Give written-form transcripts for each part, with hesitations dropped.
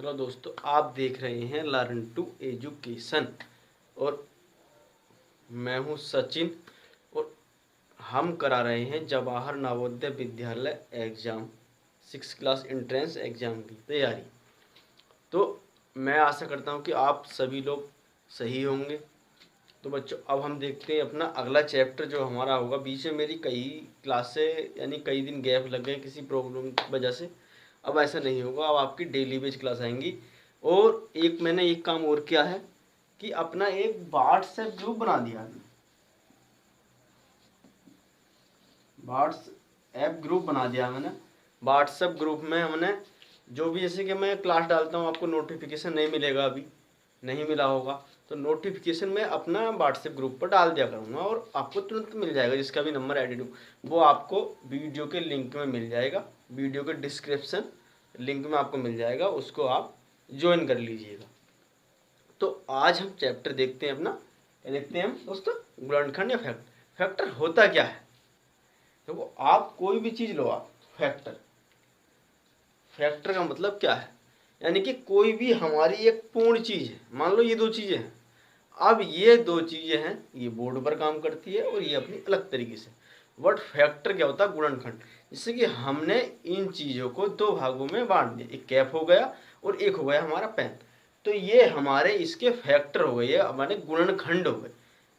Hello दोस्तों, आप देख रहे हैं लर्न टू एजुकेशन और मैं हूं सचिन और हम करा रहे हैं Jawahar Navodaya Vidyalaya exam 6th class entrance exam की तैयारी। तो मैं आशा करता हूं कि आप सभी लोग सही होंगे। तो बच्चों, अब हम देखते हैं अपना अगला चैप्टर जो हमारा होगा। बीच में मेरी कई क्लासें यानी कई दिन गैप लग गए किसी प्रॉब्लम की वजह से। अब ऐसा नहीं होगा, अब आपकी डेली बेस क्लास आएंगी। और एक मैंने एक काम और किया है कि अपना एक व्हाट्सएप ग्रुप बना दिया है। व्हाट्सएप ग्रुप बना दिया मैंने। व्हाट्सएप ग्रुप में हमने जो भी, जैसे कि मैं क्लास डालता हूँ आपको नोटिफिकेशन नहीं मिलेगा, अभी नहीं मिला होगा तो नोटिफिकेशन में अपना व्हाट्सएप ग्रुप पर डाल दिया करूँगा और आपको तुरंत मिल जाएगा। जिसका भी नंबर एडिड हो वो आपको वीडियो के लिंक में मिल जाएगा, वीडियो के डिस्क्रिप्शन लिंक में आपको मिल जाएगा, उसको आप ज्वाइन कर लीजिएगा। तो आज हम चैप्टर देखते हैं अपना, क्या देखते हैं हम दोस्तों? गुणनखंड या फैक्टर। फैक्टर होता क्या है? देखो, आप कोई भी चीज़ लो, आप फैक्टर, फैक्टर का मतलब क्या है? यानी कि कोई भी हमारी एक पूर्ण चीज़ है। मान लो ये दो चीज़ें हैं, अब ये दो चीज़ें हैं, ये बोर्ड पर काम करती है और ये अपनी अलग तरीके से। बट फैक्टर क्या होता है? गुणनखंड। जैसे कि हमने इन चीज़ों को दो भागों में बांट दिया, एक कैप हो गया और एक हो गया हमारा पेन। तो ये हमारे इसके फैक्टर हो गए, ये हमारे गुणनखंड हो गए,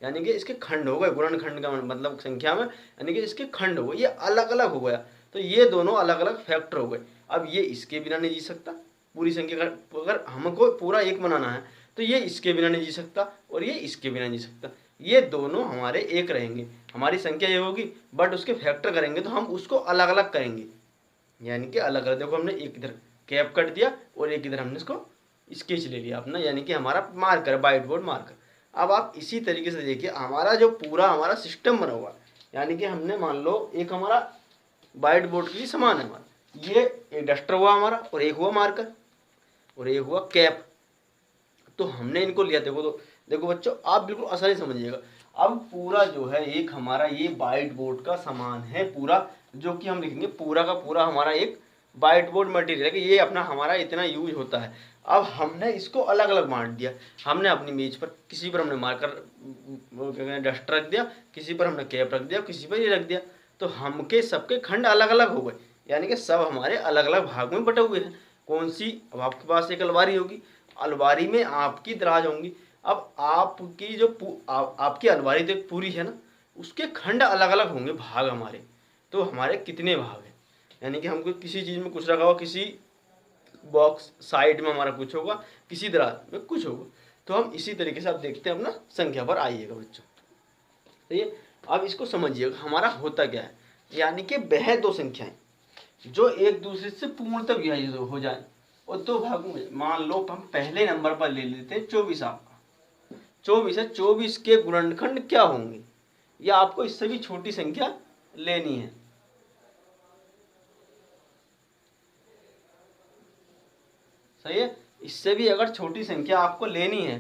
यानी कि इसके खंड हो गए। गुणनखंड का मतलब संख्या में, यानी कि इसके खंड हो गए, ये अलग अलग हो गया। तो ये दोनों अलग अलग फैक्टर हो गए। अब ये इसके बिना नहीं जी सकता, पूरी संख्या का अगर हमको पूरा एक बनाना है तो ये इसके बिना नहीं जी सकता और ये इसके बिना नहीं जी सकता। ये दोनों हमारे एक रहेंगे, हमारी संख्या ये होगी, बट उसके फैक्टर करेंगे तो हम उसको अलग अलग करेंगे, यानी कि अलग अलग। देखो, हमने एक इधर कैप कट दिया और एक इधर हमने इसको स्केच ले लिया अपना, यानी कि हमारा मार्कर, व्हाइट बोर्ड मार्कर। अब आप इसी तरीके से देखिए, हमारा जो पूरा हमारा सिस्टम बना हुआ, यानी कि हमने मान लो एक हमारा व्हाइट बोर्ड के लिए समान है हमारा, ये एक डस्टर हुआ हमारा और एक हुआ मार्कर और एक हुआ कैप। तो हमने इनको लिया। देखो, तो देखो बच्चों, आप बिल्कुल आसानी समझिएगा। अब पूरा जो है एक हमारा ये व्हाइट बोर्ड का सामान है पूरा, जो कि हम लिखेंगे पूरा का पूरा हमारा एक व्हाइट बोर्ड मटेरियल है कि ये अपना हमारा इतना यूज होता है। अब हमने इसको अलग अलग बांट दिया। हमने अपनी मेज पर, किसी पर हमने मार्कर डस्टर रख दिया, किसी पर हमने कैप रख दिया, किसी पर ये रख दिया। तो हमके सबके खंड अलग अलग हो गए, यानी कि सब हमारे अलग अलग भाग में बटे हुए हैं। कौन सी? अब आपके पास एक अलमारी होगी, अलमारी में आपकी दराज होंगी। अब आपकी जो आपकी अलमारी तो पूरी है ना, उसके खंड अलग अलग होंगे, भाग हमारे। तो हमारे कितने भाग हैं? यानी कि हमको किसी चीज़ में कुछ रखा हुआ, किसी बॉक्स साइड में हमारा कुछ होगा, किसी दराज में कुछ होगा। तो हम इसी तरीके से आप देखते हैं अपना संख्या पर आइएगा बच्चों। तो ये अब इसको समझिएगा हमारा होता क्या है। यानी कि वह दो संख्याएं जो एक दूसरे से पूर्णतः विभाजित हो जाए और दो भागों में। मान लो हम पहले नंबर पर ले लेते हैं 24। आपका 24 है, 24 के गुणनखंड क्या होंगे? या आपको इससे भी छोटी संख्या लेनी है? सही है, इससे भी अगर छोटी संख्या आपको लेनी है,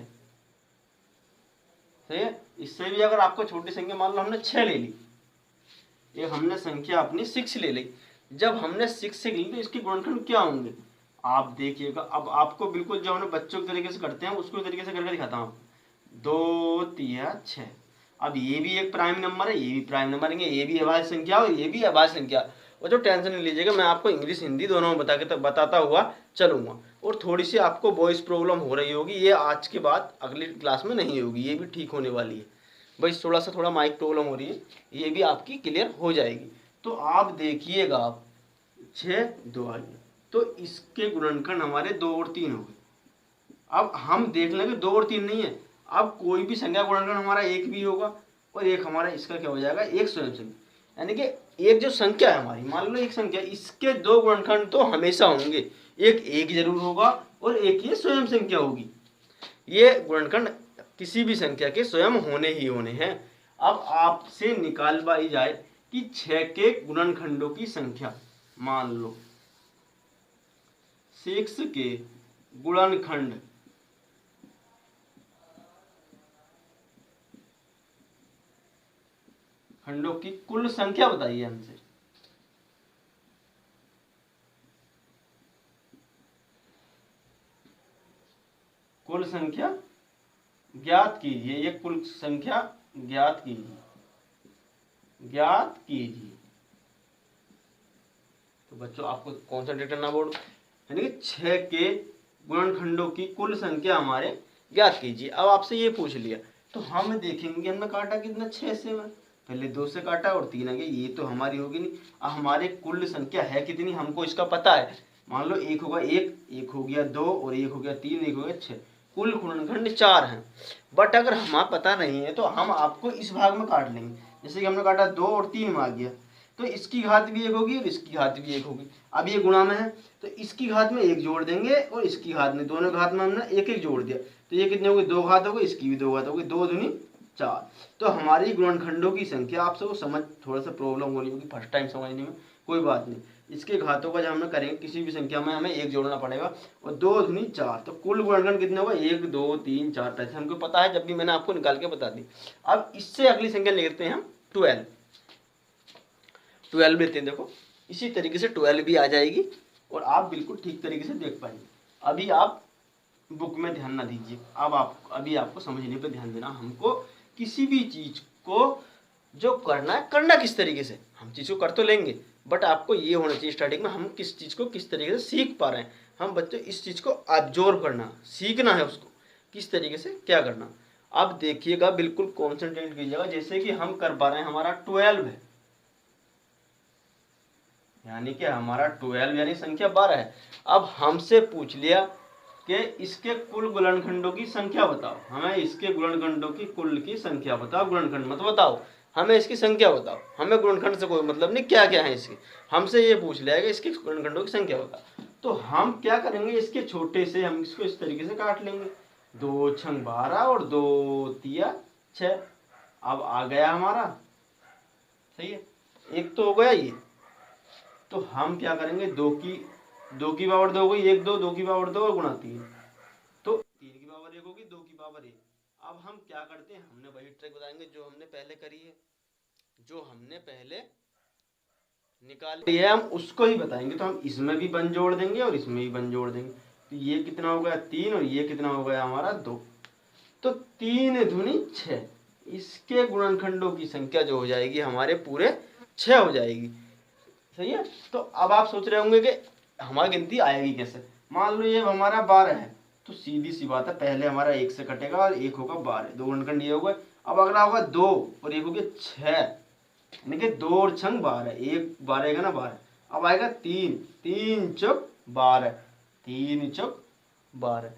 सही है, इससे भी अगर आपको छोटी संख्या, मान लो हमने 6 ले ली, ये हमने संख्या अपनी 6 ले ली। जब हमने 6 से ली तो इसके गुणनखंड क्या होंगे? आप देखिएगा। अब आपको बिल्कुल जो हमने बच्चों के तरीके से करते हैं उसको तरीके से करके दिखाता हूँ। 2 3 6। अब ये भी एक प्राइम नंबर है, ये भी प्राइम नंबर है, ये भी अभाज्य संख्या और ये भी अभाज्य संख्या। और जो टेंशन नहीं लीजिएगा, मैं आपको इंग्लिश हिंदी दोनों में बताता हुआ चलूंगा। और थोड़ी सी आपको वॉइस प्रॉब्लम हो रही होगी, ये आज के बाद अगली क्लास में नहीं होगी, ये भी ठीक होने वाली है। बस थोड़ा माइक प्रॉब्लम हो रही है, ये भी आपकी क्लियर हो जाएगी। तो आप देखिएगा, आप 6 2 आ गया, तो इसके गुणनखंड हमारे 2 और 3 हो गए। अब हम देख लेंगे 2 और 3 नहीं है, अब कोई भी संख्या गुणनखंड हमारा एक भी होगा और एक हमारा इसका क्या हो जाएगा? एक स्वयं संख्या। यानी कि एक जो संख्या है हमारी, मान लो एक संख्या, इसके दो गुणनखंड तो हमेशा होंगे, एक जरूर होगा और एक ये स्वयं संख्या होगी। ये गुणनखंड किसी भी संख्या के स्वयं होने ही होने हैं। अब आपसे निकालवाई जाए कि 6 के गुणनखंडों की संख्या, मान लो 6 के गुणनखंड खंडों की कुल संख्या बताइए हमसे। कुल संख्या ज्ञात कीजिए, ये कुल संख्या ज्ञात कीजिए, ज्ञात कीजिए। तो बच्चों आपको कॉन्सेंट्रेट करना बोर्ड, यानी कि 6 के गुणनखंडों की कुल संख्या हमारे ज्ञात कीजिए। अब आपसे ये पूछ लिया तो हम देखेंगे हमने काटा कितना 6 से, मैं पहले 2 से काटा और 3 आ गया, ये तो हमारी होगी नहीं। अब हमारे कुल संख्या है कितनी हमको इसका पता है, मान लो एक होगा 1, एक हो गया 2 और एक हो गया 3, एक हो गया 6, कुल गुणनखंड 4 हैं। बट अगर हमें पता नहीं है तो हम आपको इस भाग में काट लेंगे, जैसे कि हमने काटा 2 और 3 में आ गया, तो इसकी घात भी 1 होगी और इसकी घात भी 1 होगी। अब ये गुणा में है तो इसकी घात में 1 जोड़ देंगे और इसकी घात में, दोनों घात में हमने 1 1 जोड़ दिया, तो ये कितने हो गए, 2 घात हो गई, इसकी भी 2 घात हो गई, 2 दूनी 4। तो हमारी गुणनखंडों की संख्या, आप सबको समझ थोड़ा सा प्रॉब्लम हो रही होगी फर्स्ट टाइम समझने में, कोई बात नहीं, इसके घातों का जब हम करेंगे किसी भी संख्या में हमें 1 जोड़ना पड़ेगा और 2 दूनी 4, तो कुल गुणनखंड कितने होगा 1 2 3 4 5, हमको पता है, जब भी मैंने आपको निकाल के बता दी। अब इससे अगली संख्या लिखते हैं हम 12 लेते हैं। देखो इसी तरीके से 12 भी आ जाएगी और आप बिल्कुल ठीक तरीके से देख पाएंगे। अभी आप बुक में ध्यान ना दीजिए, अब आप अभी आपको समझने पे ध्यान देना। हमको किसी भी चीज को जो करना है, करना किस तरीके से, हम चीज को कर तो लेंगे बट आपको ये होना चाहिए स्टार्टिंग में हम किस चीज को किस तरीके से सीख पा रहे हैं। हम बच्चों इस चीज को ऑब्जर्व करना, सीखना है उसको किस तरीके से क्या करना। अब देखिएगा बिल्कुल कॉन्सेंट्रेट कीजिएगा, जैसे कि हम कर पा रहे हैं, हमारा 12 है, यानी कि हमारा 12 यानी संख्या 12 है। अब हमसे पूछ लिया कि इसके कुल गुणनखंडों की संख्या बताओ, हमें इसके गुणनखंडों की कुल की संख्या बताओ, गुणनखंड मत बताओ, हमें इसकी संख्या बताओ, हमें गुणनखंड से कोई मतलब नहीं, क्या क्या है इसके, हमसे ये पूछ लिया कि इसके गुणनखंडों की संख्या बताओ। तो हम क्या करेंगे, इसके छोटे से हम इसको इस तरीके से काट लेंगे, 2 छंग 12 और 2 तिया 6। अब आ गया हमारा, सही है, एक तो हो गया ये। तो हम क्या करेंगे, 2 की पावर 2 हो गई, 1 2, 2 की पावर 2 और गुणा 3, तो 3 की पावर 1 होगी, 2 की पावर 1। अब हम क्या करते हैं, हमने वही ट्रिक बताएंगे जो हमने पहले करी है, जो हमने पहले निकाली है हम उसको ही बताएंगे। तो हम इसमें भी 1 जोड़ देंगे और इसमें भी 1 जोड़ देंगे, तो ये कितना हो गया 3 और ये कितना हो गया हमारा 2, तो 3 दूनी 6, इसके गुणनखंडों की संख्या जो हो जाएगी हमारे पूरे 6 हो जाएगी, सही है। तो अब आप सोच रहे होंगे कि हमारी गिनती आएगी कैसे, मान लो ये हमारा 12 है, तो सीधी सी बात है, पहले हमारा 1 से कटेगा और 1 होगा 12, 2 गुणनखंड ये हो गए। अब अगला होगा 2 और 1 हो गया 6, यानी कि 2 और 6 12, 1 12 का ना 12। अब आएगा 3, 3 चौक 12, 3 चौक 12।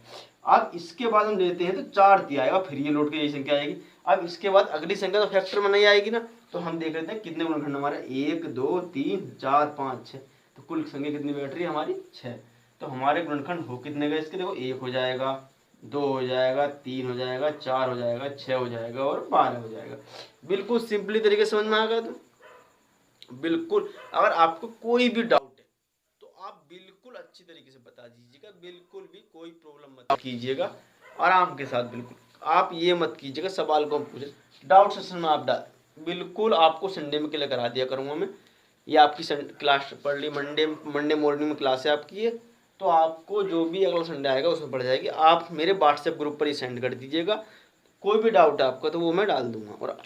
अब इसके बाद हम लेते हैं तो 4 तिया आएगा, फिर ये लौट के यही संख्या आएगी। अब इसके बाद अगली संख्या तो फैक्टर में नहीं आएगी ना, तो हम देख लेते हैं कितने गुणनखंड हमारे, 1 2 3 4 5 6, तो कुल संख्या कितनी बैठ रही है हमारी 6। तो हमारे गुणनखंड हो कितने गए इसके, देखो 1 हो जाएगा, 2 हो जाएगा, 3 हो जाएगा, 4 हो जाएगा, 6 हो जाएगा और 12 हो जाएगा। बिल्कुल सिंपली तरीके से समझ में आ गया। तो बिल्कुल अगर आपको कोई भी डाउट है तो आप बिल्कुल अच्छी तरीके से बता दीजिएगा, बिल्कुल भी कोई प्रॉब्लम मत कीजिएगा, आराम के साथ। बिल्कुल आप ये मत कीजिएगा सवाल को पूछे, डाउट सेशन में आप डाल, बिल्कुल आपको संडे में क्लियर करा दिया करूँगा मैं। ये आपकी क्लास पढ़ ली, मंडे मॉर्निंग में क्लास है आपकी है, तो आपको जो भी अगला संडे आएगा उसमें पढ़ जाएगी। आप मेरे व्हाट्सएप ग्रुप पर ही सेंड कर दीजिएगा, कोई भी डाउट है आपका तो वो मैं डाल दूंगा। और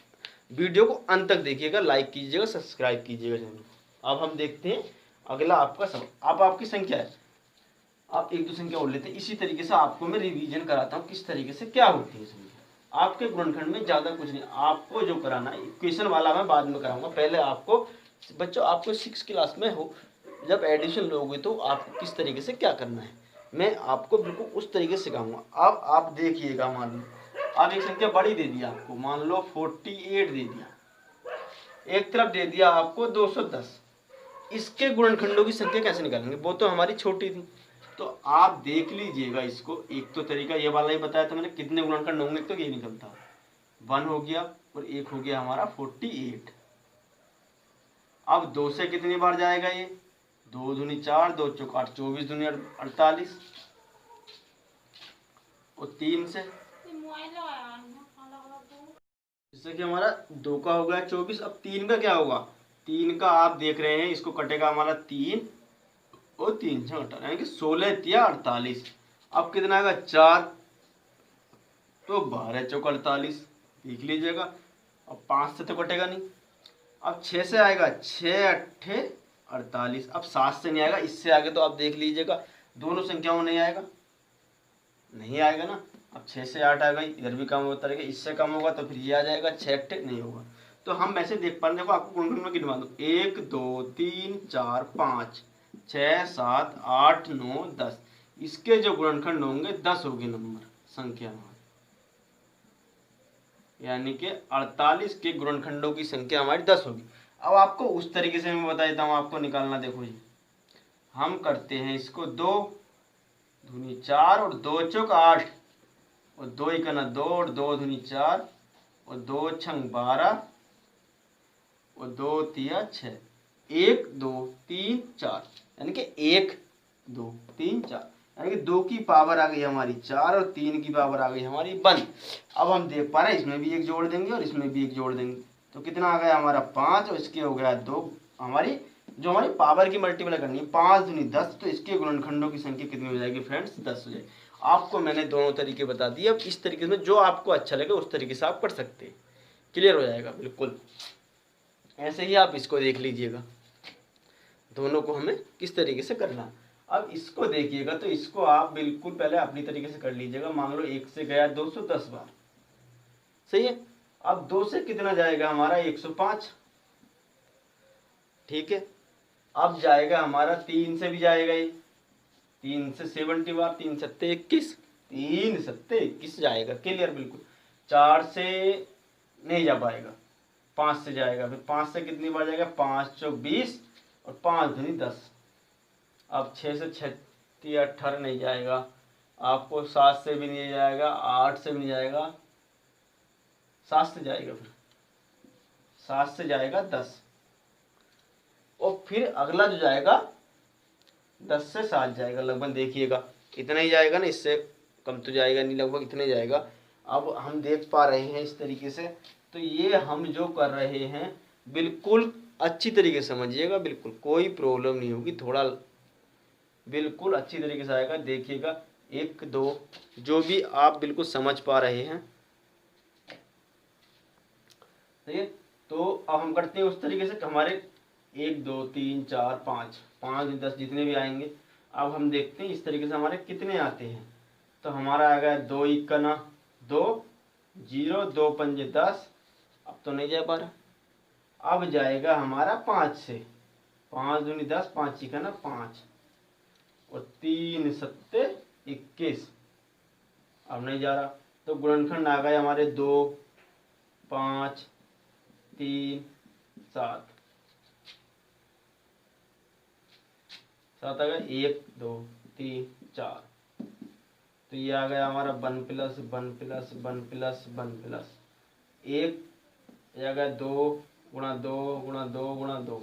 वीडियो को अंत तक देखिएगा, लाइक कीजिएगा, सब्सक्राइब कीजिएगा चैनल। अब हम देखते हैं अगला आपका सवाल। अब आपकी संख्या है, आप 1 2 संख्या और लेते हैं, इसी तरीके से आपको मैं रिवीजन कराता हूँ किस तरीके से क्या होती है संख्या। आपके गुणनखंड में ज़्यादा कुछ नहीं, आपको जो कराना है इक्वेशन वाला मैं बाद में कराऊंगा। पहले आपको बच्चों, आपको 6 क्लास में हो जब एडिशन लोगे तो आपको किस तरीके से क्या करना है मैं आपको बिल्कुल उस तरीके से सिखाऊंगा। अब आप देखिएगा, मान लो आप एक संख्या बड़ी दे दिया आपको, मान लो 48 दे दिया, एक तरफ दे दिया आपको 210, इसके गुणनखंडों की संख्या कैसे निकालेंगे, वो तो हमारी छोटी थी। तो आप देख लीजिएगा इसको, एक तो तरीका ये वाला ही बताया था मैंने, कितने गुणनखंड होंगे, तो ये निकलता 1 हो गया और 1 हो गया हमारा 48। अब 2 से कितनी बार जाएगा ये, 2 दूनी 4, 2 चौक 8, 24 दूनी 48, और 3 से, जिससे कि हमारा 2 का हो गया 24। अब 3 का क्या होगा, 3 का आप देख रहे हैं इसको कटेगा हमारा 3 और 3 से 18, यानी कि 16 तिया 48। अब कितना आएगा 4, तो 12 चौक 48 लिख लीजिएगा। अब 5 से तो कटेगा नहीं। अब 6 से आएगा 6 अट्ठे 48। अब 7 से नहीं आएगा, इससे आगे तो आप देख लीजिएगा दोनों संख्याओं में नहीं आएगा, नहीं आएगा ना। अब 6 से 8 आ गई, इधर भी कम होता रहेगा, इससे कम होगा तो फिर ये आ जाएगा, 6 अट्ठे नहीं होगा। तो हम ऐसे देख पा रहे हैं, देखो आपको गुणनखंड में गिनवा दो, 1 2 3 4 5 6 7 8 9 10। इसके जो गुणनखंड होंगे 10 होगी नंबर संख्या हमारी, यानी कि 48 के गुणनखंडों की संख्या हमारी 10 होगी। अब आपको उस तरीके से मैं बता देता हूँ आपको निकालना। देखो जी, हम करते हैं इसको 2 दूनी 4 और 2 चौक 8 और 2 इकाना 2 और 2 दूनी 4 और 2 छंग 12 और 2 तिया 6, 1 2 3 4, यानी कि 1 2 3 4, यानी कि 2 की पावर आ गई हमारी 4 और 3 की पावर आ गई हमारी 1। अब हम देख पा रहे हैं इसमें भी 1 जोड़ देंगे और इसमें भी 1 जोड़ देंगे, तो कितना आ गया हमारा 5 और इसके हो गया 2। हमारी जो हमारी पावर की मल्टीप्लाई करनी है 5 दूनी 10, तो इसके गुणनखंडों की संख्या कितनी हो जाएगी फ्रेंड्स, 10 हो जाएगी। आपको मैंने दोनों तरीके बता दिए। अब इस तरीके से जो आपको अच्छा लगे उस तरीके से आप कर सकते हैं, क्लियर हो जाएगा बिल्कुल। ऐसे ही आप इसको देख लीजिएगा, दोनों को हमें किस तरीके से करना। अब इसको देखिएगा तो इसको आप बिल्कुल पहले अपनी तरीके से कर लीजिएगा। मान लो 1 से गया 210 बार, सही है। अब 2 से कितना जाएगा हमारा 105, ठीक है। अब जाएगा हमारा 3 से भी जाएगा, ये 3 से 70 बार, 3 सत्ते 21, 3 सत्ते 21 जाएगा, क्लियर बिल्कुल। 4 से नहीं जा पाएगा, 5 से जाएगा, फिर 5 से कितनी बार जाएगा 5 चौक 20 और 5 दूनी 10। अब 6 से 36 18 नहीं जाएगा आपको, 7 से भी नहीं जाएगा, 8 से भी नहीं जाएगा, 7 से जाएगा, फिर 7 से जाएगा 10, और फिर अगला जो जाएगा 10 से 7 जाएगा, लगभग देखिएगा इतना ही जाएगा ना, इससे कम तो जाएगा नहीं, लगभग इतने जाएगा। अब हम देख पा रहे हैं इस तरीके से, तो ये हम जो कर रहे हैं बिल्कुल अच्छी तरीके से समझिएगा, बिल्कुल कोई प्रॉब्लम नहीं होगी, थोड़ा बिल्कुल अच्छी तरीके से आएगा, देखिएगा 1 2 जो भी आप बिल्कुल समझ पा रहे हैं, ठीक है। तो अब हम करते हैं उस तरीके से, हमारे 1 2 3 4 5 5 10 जितने भी आएंगे। अब हम देखते हैं इस तरीके से हमारे कितने आते हैं। तो हमारा आ गया 2 इक्का 2 0 2 पंजे 10, अब तो नहीं जा पा रहा। अब जाएगा हमारा 5 से, 5 दूनी 10, 5 इक्का 5 और 3 सत्ते 21, अब नहीं जा रहा। तो गुणनखंड आ गए हमारे 2 5 3 7 7 आ गया, 1 2 3 4, तो ये आ गया हमारा 1 प्लस 1 प्लस 1 प्लस 1 प्लस 1, ये आ गया 2 गुणा 2 गुणा 2 गुणा 2,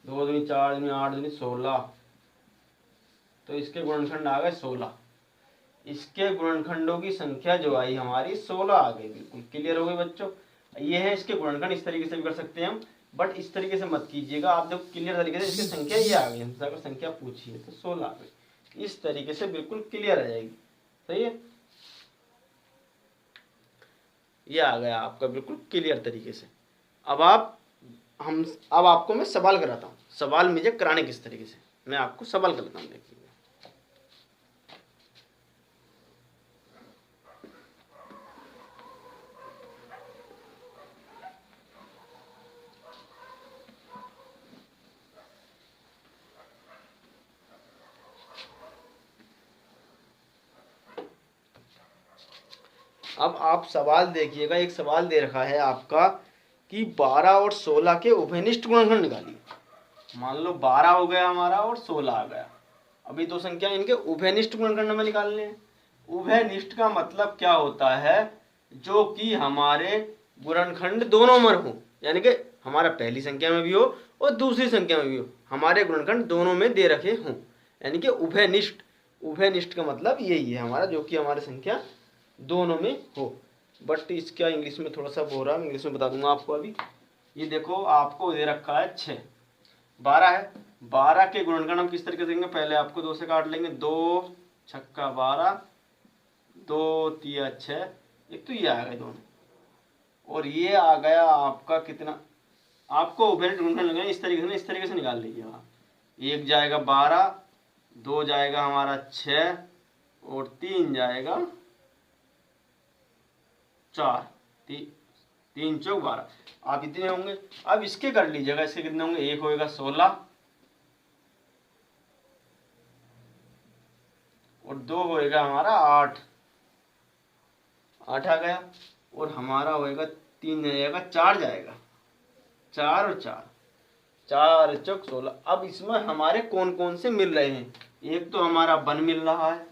2 दूनी 4 दूनी 8 दूनी 16, तो इसके गुणनखंड आ गए 16। इसके गुणनखंडों की संख्या जो आई हमारी 16 आ गई, बिल्कुल क्लियर हो गई बच्चों। ये है इसके गुणनखंड, इस तरीके से भी कर सकते हैं हम, बट इस तरीके से मत कीजिएगा आप, देखो क्लियर तरीके से इसकी संख्या ये आ गई, हमसे अगर संख्या पूछी है तो 16 आ गई, इस तरीके से बिल्कुल क्लियर आ जाएगी, सही है। ये आ गया आपका बिल्कुल क्लियर तरीके से। अब आपको मैं सवाल कराता हूँ, सवाल मुझे कराने किस तरीके से, मैं आपको सवाल कराता हूँ, देखिए। अब आप सवाल देखिएगा, एक सवाल दे रखा है आपका कि 12 और 16 के उभयनिष्ठ गुणनखंड निकालिए। मान लो 12 हो गया हमारा और 16 आ गया, अभी दो संख्या, इनके उभयनिष्ठ गुणनखंड हमें निकालने हैं। उभयनिष्ठ का मतलब क्या होता है, जो कि हमारे गुणनखंड दोनों में हो, यानी कि हमारा पहली संख्या में भी हो और दूसरी संख्या में भी हो, हमारे गुणनखंड दोनों में दे रखे हों, यानी कि उभयनिष्ठ। उभयनिष्ठ का मतलब यही है हमारा, जो कि हमारी संख्या दोनों में हो। बट इसका इंग्लिश में थोड़ा सा हो रहा है, इंग्लिश में बता दूंगा आपको अभी। ये देखो आपको दे रखा है 6, 12 है, 12 के गुणनखंड हम किस तरीके से देंगे, पहले आपको 2 से काट लेंगे, 2 छक्का 12, 2 तिया 6, एक तो ये आ गए दोनों, और ये आ गया आपका कितना, आपको उभयनिष्ठ गुणनखंड लगना इस तरीके से निकाल लीजिएगा। एक जाएगा 12, 2 जाएगा हमारा 6 और 3 जाएगा 4, 3 चौक 12, आप इतने होंगे। अब इसके कर लीजिएगा, इसके कितने होंगे, एक होएगा 16 और 2 होएगा हमारा 8, 8 आ गया, और हमारा होएगा 3 जाएगा 4 जाएगा, 4 और 4, 4 चौक 16। अब इसमें हमारे कौन कौन से मिल रहे हैं, एक तो हमारा 1 मिल रहा है,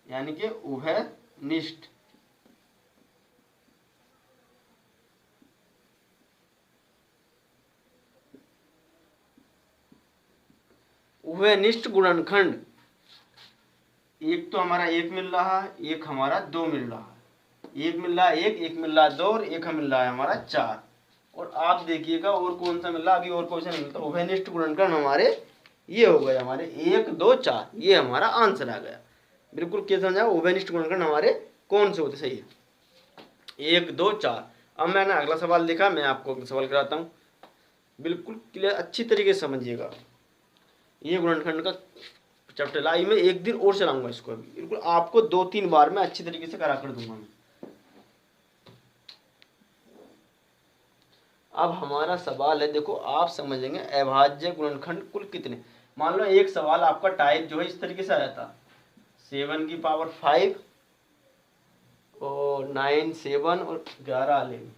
यानी कि उभयनिष्ठ, उभयनिष्ठ गुणनखंड। एक तो हमारा 1 मिल रहा है, एक हमारा 2 मिल रहा है, एक मिल रहा है, एक मिल रहा है 2 और एक मिल रहा है हमारा 4। और आप देखिएगा और कौन सा मिल रहा है, अभी और कौन सा नहीं मिलता। उभयनिष्ठ गुणनखंड हमारे ये हो गए हमारे 1 2 4, ये हमारा आंसर आ गया। बिल्कुल क्या समझा, उभयनिष्ठ गुणनखंड हमारे कौन से होते, सही है 1 2 4। अब मैंने अगला सवाल देखा, मैं आपको अगला सवाल कराता हूँ, बिल्कुल क्लियर अच्छी तरीके से समझिएगा। ये गुणनखंड का चैप्टर लाई मैं एक दिन और चलाऊंगा इसको, अभी बिल्कुल आपको 2-3 बार में अच्छी तरीके से करा कर दूंगा मैं। अब हमारा सवाल है, देखो आप समझेंगे अभाज्य गुणनखंड कुल कितने। मान लो एक सवाल आपका टाइप जो है इस तरीके से आया था, 7 की पावर 5 और 9 7 और 11 लेंगे,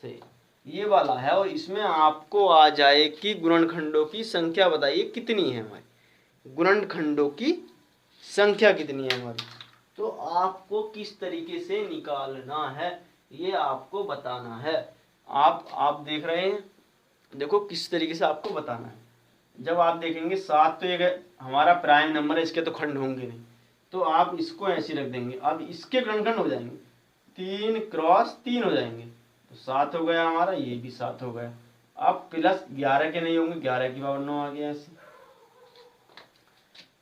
सही ये वाला है। और इसमें आपको आ जाए कि गुणनखंडों की संख्या बताइए कितनी है, हमारी गुणनखंडों की संख्या कितनी है हमारी। तो आपको किस तरीके से निकालना है ये आपको बताना है। आप देख रहे हैं, देखो किस तरीके से आपको बताना है। जब आप देखेंगे 7 तो ये हमारा प्राइम नंबर है, इसके तो खंड होंगे नहीं, तो आप इसको ऐसे रख देंगे। अब इसके गुणनखंड हो जाएंगे 3 क्रॉस 3 हो जाएंगे, तो 7 हो गया हमारा, ये भी 7 हो गया। अब प्लस 11 के नहीं होंगे, 11 की पावर 9 आ गया ऐसे।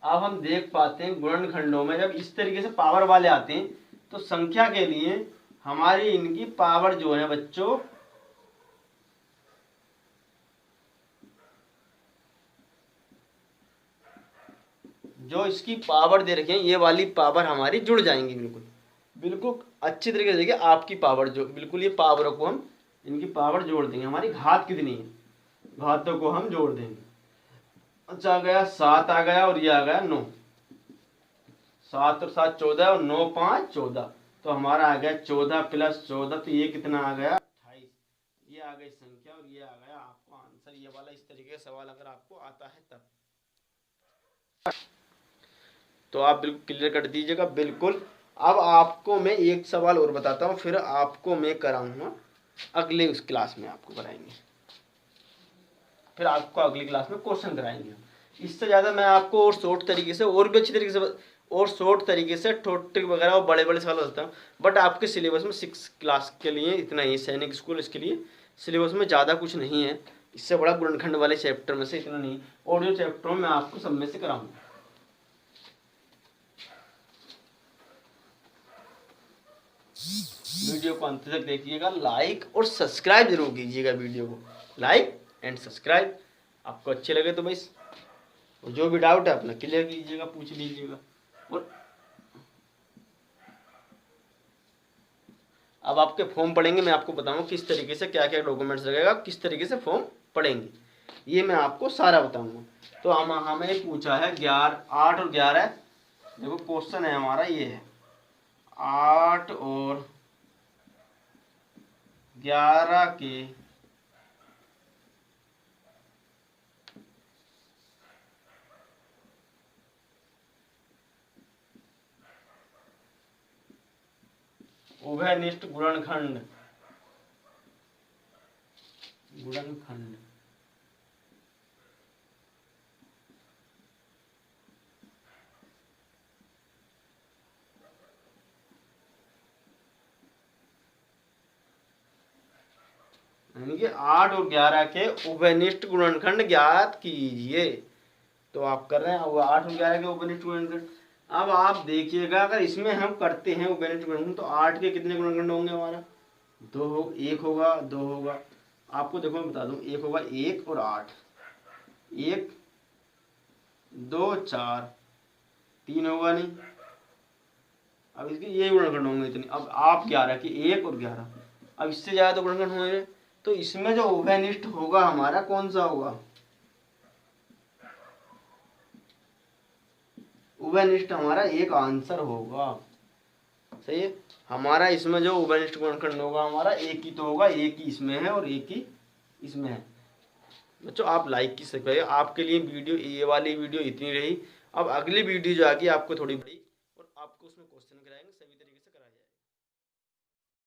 अब हम देख पाते हैं गुणनखंडों में जब इस तरीके से पावर वाले आते हैं तो संख्या के लिए हमारी इनकी पावर जो है बच्चों, जो इसकी पावर दे रखे हैं ये वाली पावर हमारी जुड़ जाएंगी, बिल्कुल बिल्कुल अच्छी तरीके से देखिए। आपकी पावर जो बिल्कुल ये पावर को हम इनकी पावर जोड़ देंगे, हमारी घात कितनी है, घातों को हम जोड़ देंगे। अच्छा आ गया 7 आ गया और ये आ गया 9, 7 और 7 14 और 9 5 14, तो हमारा आ गया 14 प्लस 14, तो ये कितना आ गया 28। ये आ गई संख्या और ये आ गया आपको आंसर। ये वाला इस तरीके का सवाल अगर आपको आता है तब तो आप बिल्कुल क्लियर कर दीजिएगा बिल्कुल। अब आपको मैं एक सवाल और बताता हूँ, फिर आपको मैं कराऊंगा अगले उस क्लास में, आपको कराएंगे, फिर आपको अगली क्लास में क्वेश्चन कराएंगे। इससे ज़्यादा मैं आपको और शॉर्ट तरीके से और भी अच्छी तरीके से और शॉर्ट तरीके से ट्रिक वगैरह और बड़े बड़े सवाल बताता हूँ। बट आपके सिलेबस में 6 क्लास के लिए इतना ही, सैनिक स्कूल इसके लिए सिलेबस में ज़्यादा कुछ नहीं है, इससे बड़ा गुणनखंड वाले चैप्टर में से इतना नहीं, और जो चैप्टरों में आपको सब में से कराऊंगा। वीडियो को अंत तक देखिएगा, लाइक और सब्सक्राइब जरूर कीजिएगा, वीडियो को लाइक एंड सब्सक्राइब। आपको अच्छे लगे तो बस, और जो भी डाउट है अपना क्लियर कीजिएगा, पूछ लीजिएगा। और अब आपके फॉर्म पढ़ेंगे, मैं आपको बताऊंगा किस तरीके से क्या क्या डॉक्यूमेंट्स लगेगा, किस तरीके से फॉर्म पढ़ेंगे, ये मैं आपको सारा बताऊंगा। तो हमें पूछा है 11 8 और 11, देखो क्वेश्चन है हमारा ये है 8 और 11 के उभयनिष्ठ गुणनखंड गुणनखंड यानी कि 8 और 11 के उभयनिष्ठ गुणनखंड ज्ञात कीजिए। तो आप कर रहे हैं, अब 8 और 11 के उभयनिष्ठ गुणनखंड। अब आप देखिएगा अगर इसमें हम करते हैं उभयनिष्ठ गुणनखंड तो 8 के कितने गुणनखंड होंगे हमारा, 2 हो, 1 होगा, 2 होगा। आपको देखो मैं बता दूं, 1 होगा, 1 और 8, 1 2 4, 3 होगा नहीं। अब इसके ये गुणनखंड होंगे इतने। अब आप 11 की 1 और 11, अब इससे ज्यादा तो गुणनखंड होंगे। तो इसमें जो उभयनिष्ठ होगा हमारा कौन सा होगा, उभयनिष्ठ हमारा एक आंसर होगा। सही है, हमारा इसमें जो उभयनिष्ठ गुणनखंड होगा हमारा एक ही तो होगा, एक ही इसमें है और एक ही इसमें है। बच्चों आप लाइक की सकते हैं। आपके लिए वीडियो, ये वाली वीडियो इतनी रही। अब अगली वीडियो जो आगे आपको थोड़ी बड़ी